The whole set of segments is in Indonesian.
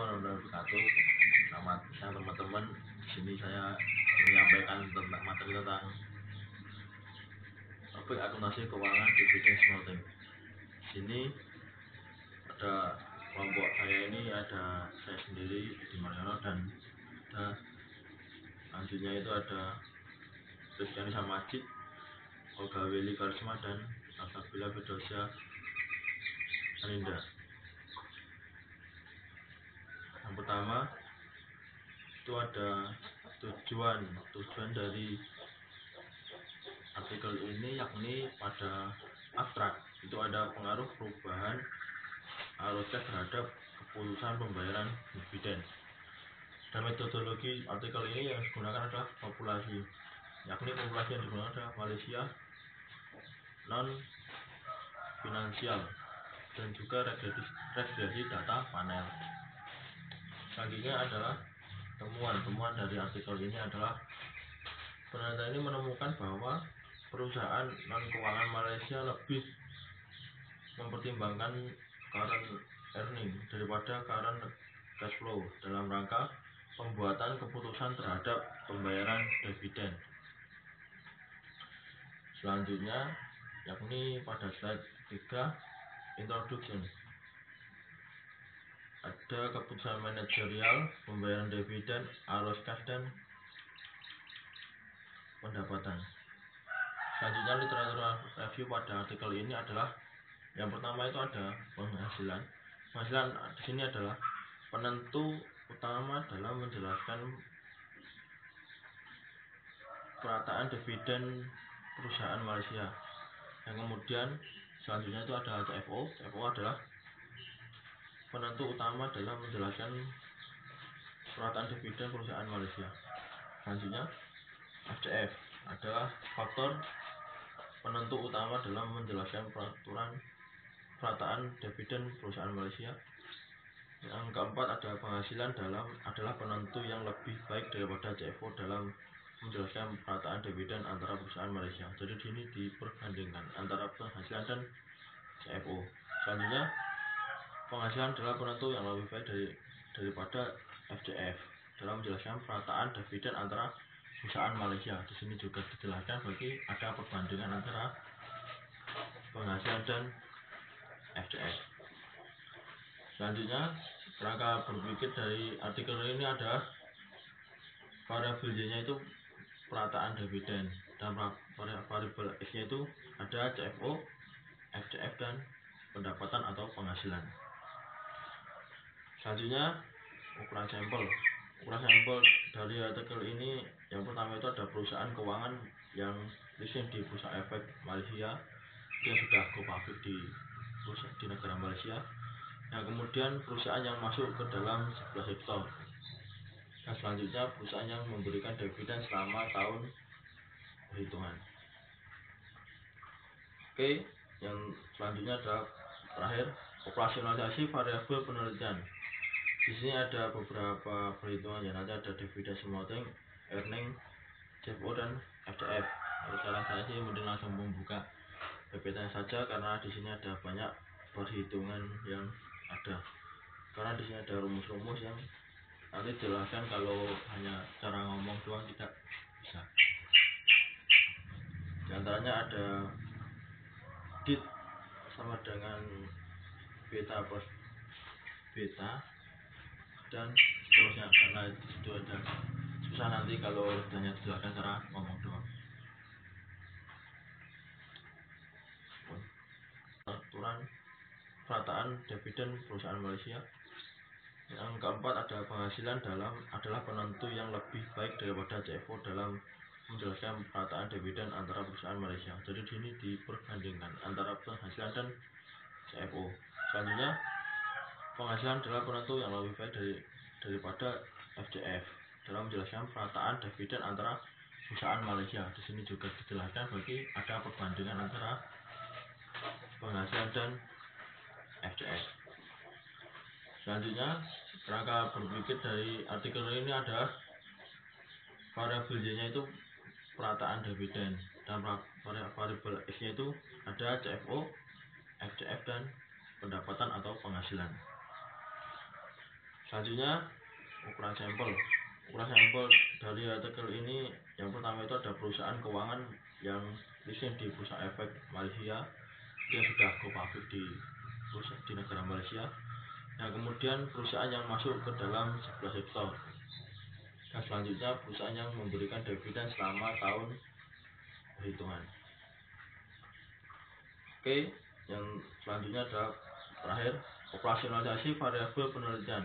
Assalamualaikum warahmatullahi wabarakatuh. Selamat siang teman-teman. Di sini saya menyampaikan tentang materi tentang topik akuntansi keuangan dividend smoothing. Di sini ada kelompok saya ini, ada saya sendiri Edi Mariono, dan ada selanjutnya itu ada Rizkyani Samajid, Olga Willy Karisma, dan Alsabila Firdausyah Aninda. Yang pertama itu ada tujuan dari artikel ini, yakni pada abstrak itu ada pengaruh perubahan arus cash terhadap keputusan pembayaran dividen. Dan metodologi artikel ini yang digunakan adalah populasi, yakni populasi yang digunakan adalah Malaysia, non finansial, dan juga regresi data panel. Selanjutnya adalah temuan dari artikel ini adalah penelitian ini menemukan bahwa perusahaan non keuangan Malaysia lebih mempertimbangkan current earning daripada current cash flow dalam rangka pembuatan keputusan terhadap pembayaran dividen. Selanjutnya yakni pada slide 3, introduction, ada keputusan manajerial, pembayaran dividen, arus kas, dan pendapatan. Selanjutnya literatur review pada artikel ini adalah yang pertama itu ada penghasilan. Penghasilan di sini adalah penentu utama dalam menjelaskan perataan dividen perusahaan Malaysia. Yang kemudian selanjutnya itu ada CFO. CFO adalah penentu utama dalam menjelaskan perataan dividen perusahaan Malaysia. Selanjutnya FCF adalah faktor penentu utama dalam menjelaskan perataan dividen perusahaan Malaysia. Yang keempat ada penghasilan adalah penentu yang lebih baik daripada CFO dalam menjelaskan perataan dividen antara perusahaan Malaysia. Jadi di sini diperbandingkan antara penghasilan dan CFO. Selanjutnya penghasilan adalah penentu yang lebih baik daripada FCF dalam menjelaskan perataan dividen antara perusahaan Malaysia. Di sini juga dijelaskan bagi ada perbandingan antara penghasilan dan FCF. Selanjutnya kerangka berpikir dari artikel ini adalah variabel Y-nya itu perataan dividen, dan variabel X-nya itu ada CFO, FCF, dan pendapatan atau penghasilan. Selanjutnya ukuran sampel. Ukuran sampel dari artikel ini yang pertama itu ada perusahaan keuangan yang listing di Bursa Efek Malaysia yang sudah go public di negara Malaysia. Yang kemudian perusahaan yang masuk ke dalam 11 sektor. Dan selanjutnya perusahaan yang memberikan dividen selama tahun perhitungan. Oke, yang selanjutnya adalah terakhir operasionalisasi variabel penelitian. Di sini ada beberapa perhitungan, ya nanti ada dividen smoothing, earning, CFO, dan FCF. Kalau cara saya sih mending langsung membuka PPT saja, karena di sini ada banyak perhitungan yang ada. Karena di sini ada rumus-rumus yang nanti jelaskan, kalau hanya cara ngomong doang tidak bisa. Di antaranya ada dit sama dengan beta plus beta dan seterusnya, karena itu ada susah nanti kalau hanya dijelaskan cara ngomong doang. Aturan perataan dividen perusahaan Malaysia. Yang keempat ada penghasilan adalah penentu yang lebih baik daripada CFO dalam menjelaskan perataan dividen antara perusahaan Malaysia. Jadi di sini diperbandingkan antara penghasilan dan CFO. Selanjutnya penghasilan adalah penentu yang lebih baik daripada FCF dalam menjelaskan perataan dividen antara perusahaan Malaysia. Di sini juga dijelaskan bagi ada perbandingan antara penghasilan dan FCF. Selanjutnya kerangka berpikir dari artikel ini adalah variabel Y-nya itu perataan dividen, dan variabel X-nya itu ada CFO, FCF, dan pendapatan atau penghasilan. Selanjutnya ukuran sampel. Ukuran sampel dari artikel ini yang pertama itu ada perusahaan keuangan yang listing di Bursa Efek Malaysia yang sudah go public di negara Malaysia. Yang kemudian perusahaan yang masuk ke dalam 11 sektor. Dan selanjutnya perusahaan yang memberikan dividen selama tahun perhitungan. Oke, yang selanjutnya adalah terakhir operasionalisasi variabel penelitian.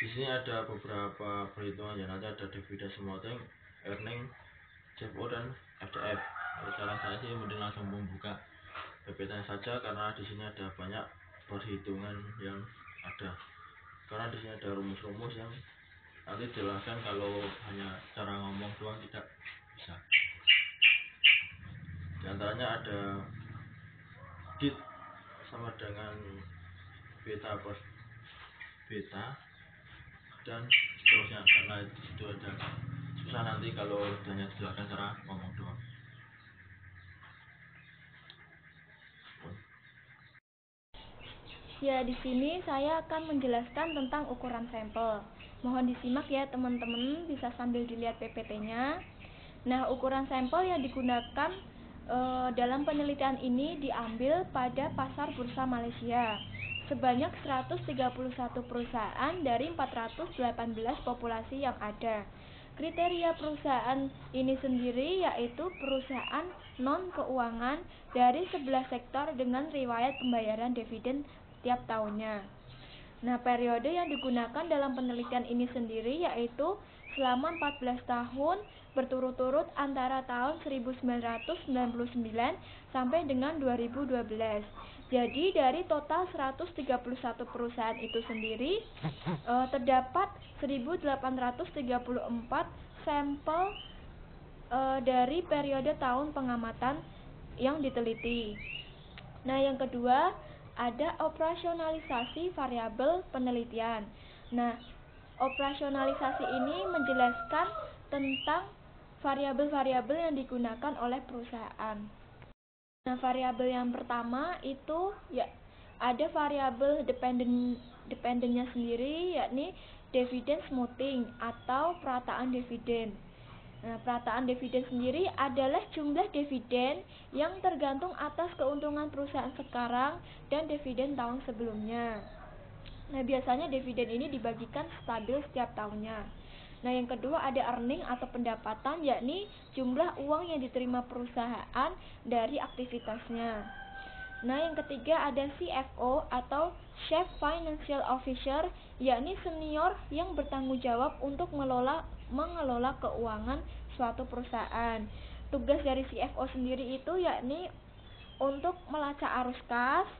Di sini ada beberapa perhitungan yang nanti ada dividen smoting, earning, CFO dan FCF. Saran saya sih mending langsung membuka PPT saja karena di sini ada banyak perhitungan yang ada. Karena di sini ada rumus-rumus yang nanti jelaskan kalau hanya cara ngomong doang tidak bisa. Di antaranya ada dit sama dengan beta plus beta dan seterusnya, karena itu ada susah nanti kalau hanya jelaskan cara ngomong doang. Ya, di sini saya akan menjelaskan tentang ukuran sampel. Mohon disimak ya teman-teman, bisa sambil dilihat PPT-nya. Nah, ukuran sampel yang digunakan dalam penelitian ini diambil pada pasar bursa Malaysia sebanyak 131 perusahaan dari 418 populasi yang ada. Kriteria perusahaan ini sendiri yaitu perusahaan non-keuangan dari 11 sektor dengan riwayat pembayaran dividen tiap tahunnya. Nah, periode yang digunakan dalam penelitian ini sendiri yaitu selama 14 tahun berturut-turut antara tahun 1999 sampai dengan 2012. Jadi dari total 131 perusahaan itu sendiri terdapat 1834 sampel dari periode tahun pengamatan yang diteliti. Nah, yang kedua ada operasionalisasi variabel penelitian. Nah, operasionalisasi ini menjelaskan tentang variabel-variabel yang digunakan oleh perusahaan. Nah, variabel yang pertama itu ya ada variabel dependennya sendiri, yakni dividen smoothing atau perataan dividen. Nah, perataan dividen sendiri adalah jumlah dividen yang tergantung atas keuntungan perusahaan sekarang dan dividen tahun sebelumnya. Nah, biasanya dividen ini dibagikan stabil setiap tahunnya. Nah, yang kedua ada earning atau pendapatan, yakni jumlah uang yang diterima perusahaan dari aktivitasnya. Nah, yang ketiga ada CFO atau Chief Financial Officer, yakni senior yang bertanggung jawab untuk mengelola keuangan suatu perusahaan. Tugas dari CFO sendiri itu yakni untuk melacak arus kas,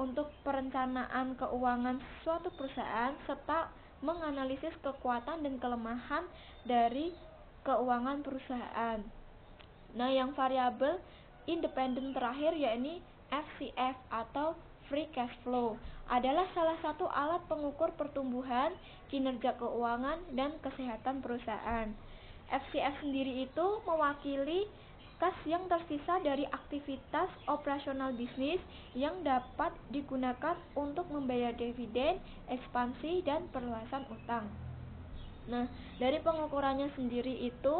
untuk perencanaan keuangan suatu perusahaan, serta menganalisis kekuatan dan kelemahan dari keuangan perusahaan. Nah, yang variabel independen terakhir yakni FCF atau Free Cash Flow adalah salah satu alat pengukur pertumbuhan, kinerja keuangan, dan kesehatan perusahaan. FCF sendiri itu mewakili kas yang tersisa dari aktivitas operasional bisnis yang dapat digunakan untuk membayar dividen, ekspansi, dan perluasan utang. Nah, dari pengukurannya sendiri itu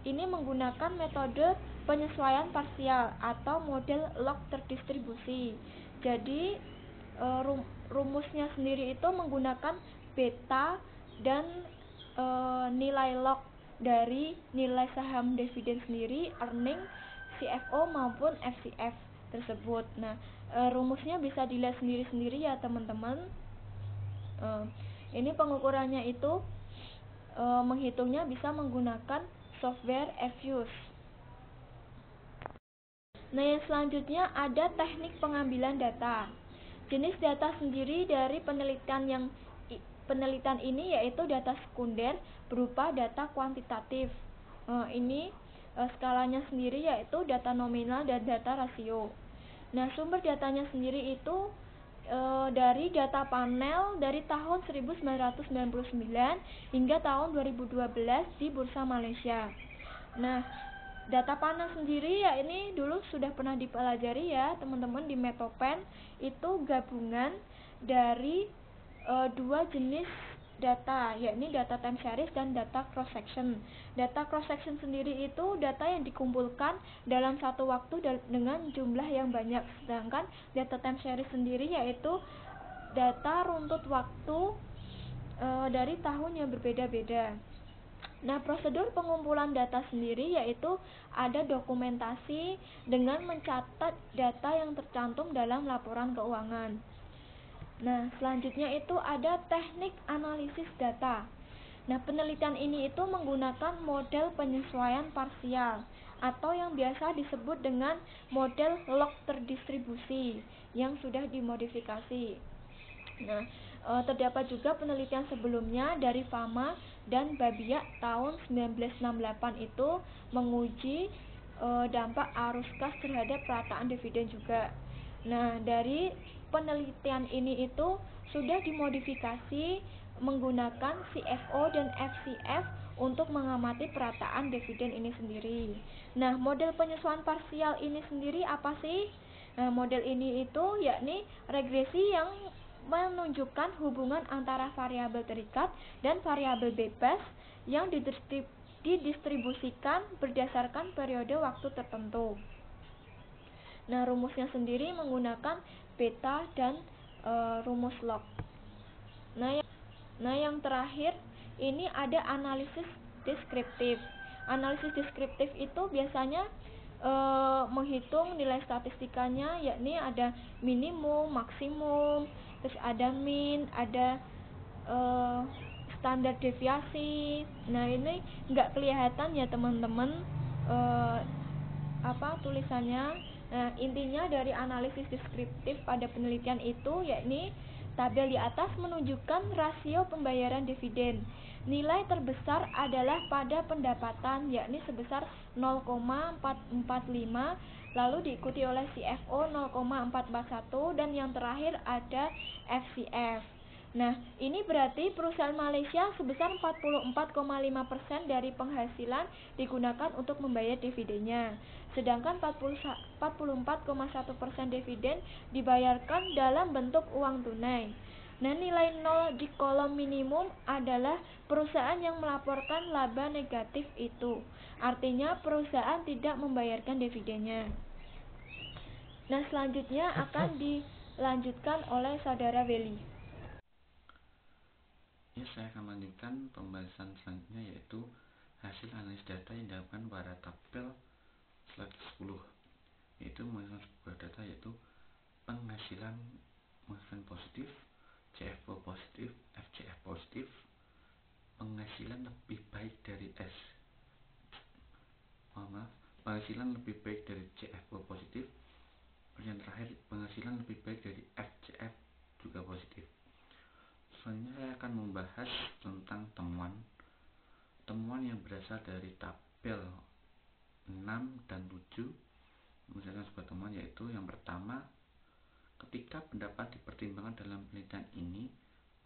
ini menggunakan metode penyesuaian parsial atau model log terdistribusi. Jadi rumusnya sendiri itu menggunakan beta dan nilai log dari nilai saham dividen sendiri, earning, CFO maupun FCF tersebut. Nah, rumusnya bisa dilihat sendiri-sendiri ya teman-teman. Ini pengukurannya itu menghitungnya bisa menggunakan software Fuse. Nah, yang selanjutnya ada teknik pengambilan data. Jenis data sendiri dari penelitian ini yaitu data sekunder berupa data kuantitatif. Ini skalanya sendiri yaitu data nominal dan data rasio. Nah, sumber datanya sendiri itu dari data panel dari tahun 1999 hingga tahun 2012 di Bursa Malaysia. Nah, Data panas sendiri ya ini dulu sudah pernah dipelajari ya teman-teman di Metopen, itu gabungan dari dua jenis data, yakni data time series dan data cross section. Data cross section sendiri itu data yang dikumpulkan dalam satu waktu dengan jumlah yang banyak, sedangkan data time series sendiri yaitu data runtut waktu dari tahun yang berbeda-beda. Nah, prosedur pengumpulan data sendiri yaitu ada dokumentasi dengan mencatat data yang tercantum dalam laporan keuangan. Nah, selanjutnya itu ada teknik analisis data. Nah, penelitian ini itu menggunakan model penyesuaian parsial atau yang biasa disebut dengan model log terdistribusi yang sudah dimodifikasi. Nah, terdapat juga penelitian sebelumnya dari Fama dan Babiak tahun 1968 itu menguji dampak arus kas terhadap perataan dividen juga. Nah, dari penelitian ini itu sudah dimodifikasi menggunakan CFO dan FCF untuk mengamati perataan dividen ini sendiri. Nah, model penyesuaian parsial ini sendiri apa sih? Nah, model ini itu yakni regresi yang menunjukkan hubungan antara variabel terikat dan variabel bebas yang didistribusikan berdasarkan periode waktu tertentu. Nah, rumusnya sendiri menggunakan beta dan rumus log. Nah, yang terakhir ini ada analisis deskriptif. Analisis deskriptif itu biasanya menghitung nilai statistikanya, yakni ada minimum, maksimum, terus ada min, ada standar deviasi. Nah, ini nggak kelihatan ya teman-teman tulisannya. Nah, intinya dari analisis deskriptif pada penelitian itu yakni tabel di atas menunjukkan rasio pembayaran dividen. Nilai terbesar adalah pada pendapatan yakni sebesar 0,445, lalu diikuti oleh CFO 0,441 dan yang terakhir ada FCF. Nah, ini berarti perusahaan Malaysia sebesar 44,5% dari penghasilan digunakan untuk membayar dividennya. Sedangkan 44,1% dividen dibayarkan dalam bentuk uang tunai. Nah, nilai 0 di kolom minimum adalah perusahaan yang melaporkan laba negatif itu. Artinya perusahaan tidak membayarkan dividennya. Nah, selanjutnya akan dilanjutkan oleh Saudara Welly. Ya, saya akan melanjutkan pembahasan selanjutnya yaitu hasil analisis data yang dilakukan pada tabel slide 10, yaitu menghasilkan sebuah data yaitu penghasilan positif, CFO positif, FCF positif, penghasilan lebih baik dari penghasilan lebih baik dari CFO positif, dan yang terakhir penghasilan lebih baik dari FCF juga positif. Selanjutnya saya akan membahas tentang temuan yang berasal dari tabel 6 dan 7. Misalkan sebuah temuan yaitu yang pertama, ketika pendapat dipertimbangkan dalam penelitian ini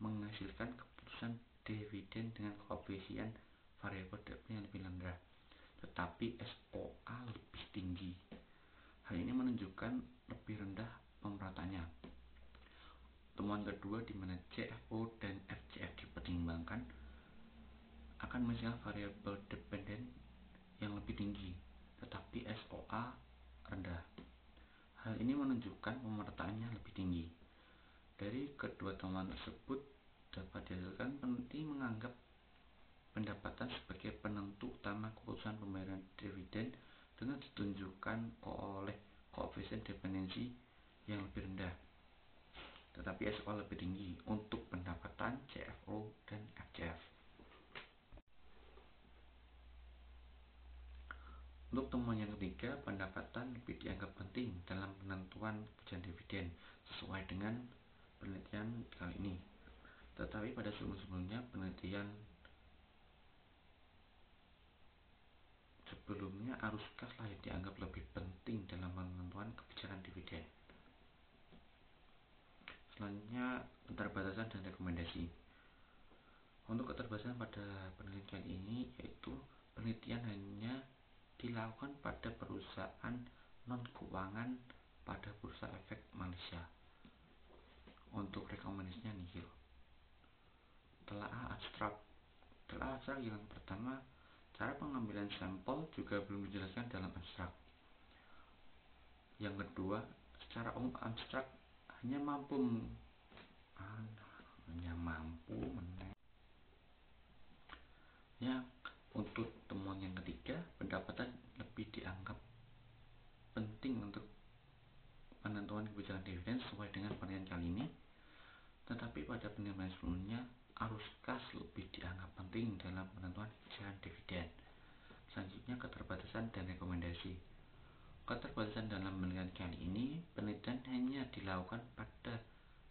menghasilkan keputusan dividen dengan koefisien variabel yang lebih rendah, tetapi SOA lebih tinggi. Hal ini menunjukkan lebih rendah pemerataannya. Temuan kedua di mana CFO dan FCF dipertimbangkan akan menghasilkan variabel dependen yang lebih tinggi, tetapi SOA rendah. Hal ini menunjukkan pemerataannya lebih tinggi. Dari kedua temuan tersebut dapat dihasilkan peneliti menganggap pendapatan sebagai penentu utama keputusan pembayaran dividen dengan ditunjukkan oleh koefisien dependensi yang lebih rendah, tetapi SOA lebih tinggi untuk pendapatan CFO dan FCF. Untuk temuan yang ketiga, pendapatan lebih dianggap penting dalam penentuan kebijakan dividen sesuai dengan penelitian kali ini. Tetapi pada sebelumnya penelitian sebelumnya arus kas yang dianggap lebih penting dalam penentuan kebijakan dividen. Selanjutnya, keterbatasan dan rekomendasi. Untuk keterbatasan pada penelitian ini yaitu penelitian hanya dilakukan pada perusahaan non-keuangan pada Bursa Efek Malaysia. Untuk rekomendasinya nihil. Telaah abstrak. Telaah abstrak yang pertama, cara pengambilan sampel juga belum dijelaskan dalam abstrak. Yang kedua, secara umum abstrak hanya mampu untuk temuan yang ketiga, pendapatan lebih dianggap penting untuk penentuan kebijakan dividen sesuai dengan penelitian kali ini. Tetapi pada penilaian sebelumnya, arus kas lebih dianggap penting dalam penentuan kebijakan dividen. Selanjutnya, keterbatasan dan rekomendasi. Keterbatasan dalam penelitian kali ini, penelitian hanya dilakukan pada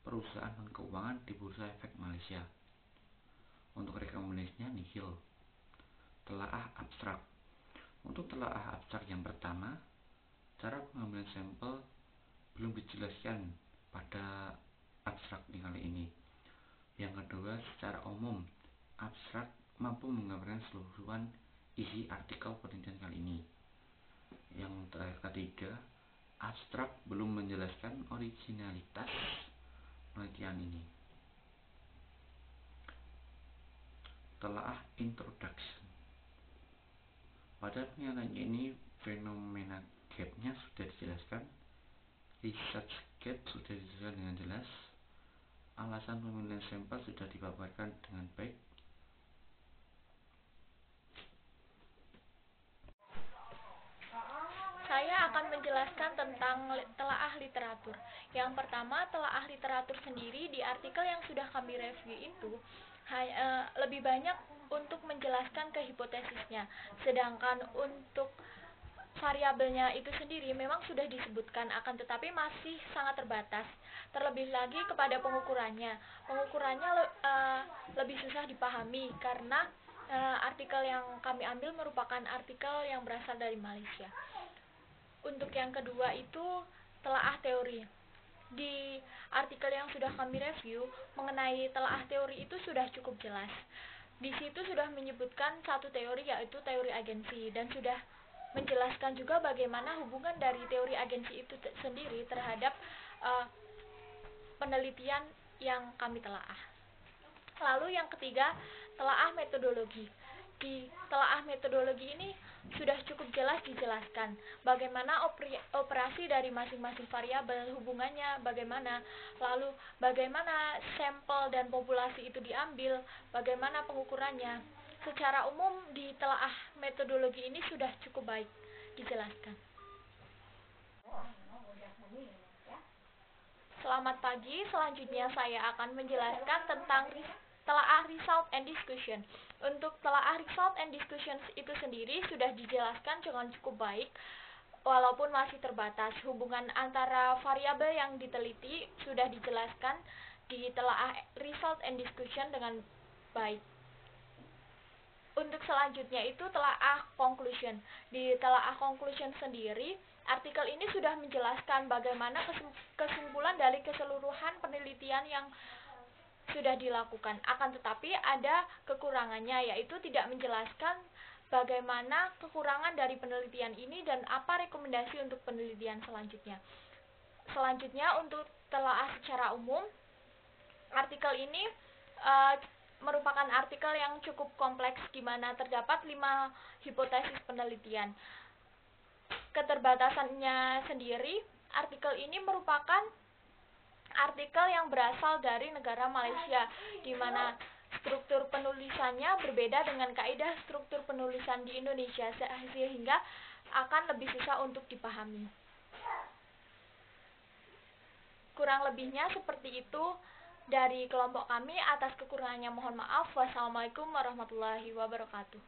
perusahaan non-keuangan di Bursa Efek Malaysia. Untuk rekomendasinya nihil. Telaah abstrak. Untuk telaah abstrak yang pertama, cara pengambilan sampel belum dijelaskan pada abstrak kali ini. Yang kedua, secara umum, abstrak mampu menggambarkan keseluruhan isi artikel penelitian kali ini. Yang terakhir ketiga, abstrak belum menjelaskan originalitas penelitian ini. Telaah introduction. Pada penelitian ini, fenomena gap-nya sudah dijelaskan, research gap sudah dijelaskan dengan jelas, alasan pemilihan sampel sudah dipaparkan dengan baik. Saya akan menjelaskan tentang telaah literatur. Yang pertama, telaah literatur sendiri di artikel yang sudah kami review itu lebih banyak untuk menjelaskan ke hipotesisnya. Sedangkan untuk variabelnya itu sendiri memang sudah disebutkan, akan tetapi masih sangat terbatas. Terlebih lagi kepada pengukurannya. Pengukurannya lebih susah dipahami karena artikel yang kami ambil merupakan artikel yang berasal dari Malaysia. Untuk yang kedua itu telaah teori. Di artikel yang sudah kami review mengenai telaah teori itu sudah cukup jelas. Di situ sudah menyebutkan satu teori, yaitu teori agensi, dan sudah menjelaskan juga bagaimana hubungan dari teori agensi itu sendiri terhadap penelitian yang kami telaah. Lalu yang ketiga, telaah metodologi. Di telaah metodologi ini sudah cukup jelas dijelaskan bagaimana operasi dari masing-masing variabel, hubungannya bagaimana, lalu bagaimana sampel dan populasi itu diambil, bagaimana pengukurannya. Secara umum di telaah metodologi ini sudah cukup baik dijelaskan. Selamat pagi, selanjutnya saya akan menjelaskan tentang telaah result and discussion. Untuk telaah result and discussion itu sendiri sudah dijelaskan dengan cukup baik, walaupun masih terbatas. Hubungan antara variabel yang diteliti sudah dijelaskan di telaah result and discussion dengan baik. Untuk selanjutnya itu telaah conclusion. Di telaah conclusion sendiri, artikel ini sudah menjelaskan bagaimana kesimpulan dari keseluruhan penelitian yang sudah dilakukan. Akan tetapi ada kekurangannya, yaitu tidak menjelaskan bagaimana kekurangan dari penelitian ini dan apa rekomendasi untuk penelitian selanjutnya. Selanjutnya untuk telaah secara umum, artikel ini merupakan artikel yang cukup kompleks di mana terdapat 5 hipotesis penelitian. Keterbatasannya sendiri, artikel ini merupakan artikel yang berasal dari negara Malaysia, di mana struktur penulisannya berbeda dengan kaidah struktur penulisan di Indonesia, sehingga akan lebih susah untuk dipahami. Kurang lebihnya seperti itu dari kelompok kami. Atas kekurangannya mohon maaf. Wassalamualaikum warahmatullahi wabarakatuh.